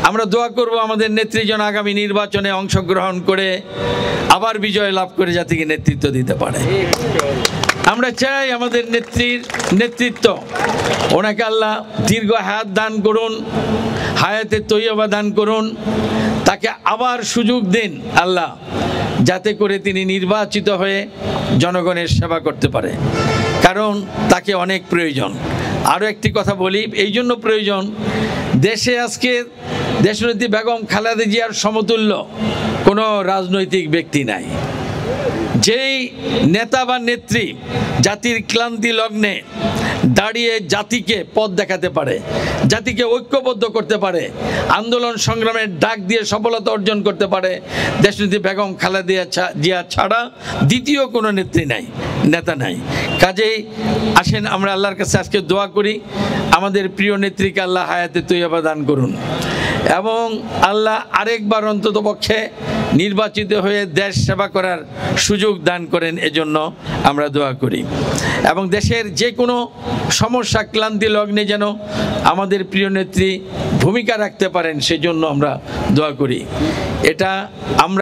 আমরা দোয়া করব আমাদের নেত্রী যেন আগামী নির্বাচনে অংশগ্রহণ করে আবার বিজয় লাভ করে জাতিকে নেতৃত্ব দিতে পারে। আমরা চাই আমাদের নেত্রীর নেতৃত্ব, ওনাকে আল্লাহ দীর্ঘ হায়াত দান করুন, হায়াতে তৈয়বা দান করুন, তাকে আবার সুযোগ দিন আল্লাহ, যাতে করে তিনি নির্বাচিত হয়ে জনগণের সেবা করতে পারে, কারণ তাকে অনেক প্রয়োজন। আরও একটি কথা বলি, এই জন্য প্রয়োজন, দেশে আজকে দেশনেত্রী বেগম খালেদা জিয়ার সমতুল্য কোনো রাজনৈতিক ব্যক্তি নাই। যেই নেতা বা নেত্রী জাতির ক্লান্তি লগ্নে দাঁড়িয়ে জাতিকে পথ দেখাতে পারে, জাতিকে ঐক্যবদ্ধ করতে পারে, আন্দোলন সংগ্রামের ডাক দিয়ে সফলতা অর্জন করতে পারে, দেশনেত্রী বেগম খালেদা জিয়া ছাড়া দ্বিতীয় কোনো নেত্রী নাই, নেতা নাই। কাজেই আসেন আমরা আল্লাহর কাছে আজকে দোয়া করি, আমাদের প্রিয় নেত্রীকে আল্লাহ হায়াতে তৈয়বা দান করুন এবং আল্লাহ আরেকবার অন্ততপক্ষে নির্বাচিত হয়ে দেশ সেবা করার সুযোগ দান করেন, এজন্য আমরা দোয়া করি। এবং দেশের যে কোনো সমস্যা ক্লান্তি লগ্নে যেন আমাদের প্রিয় নেত্রী ভূমিকা রাখতে পারেন, সেজন্য আমরা দোয়া করি। এটা আমরা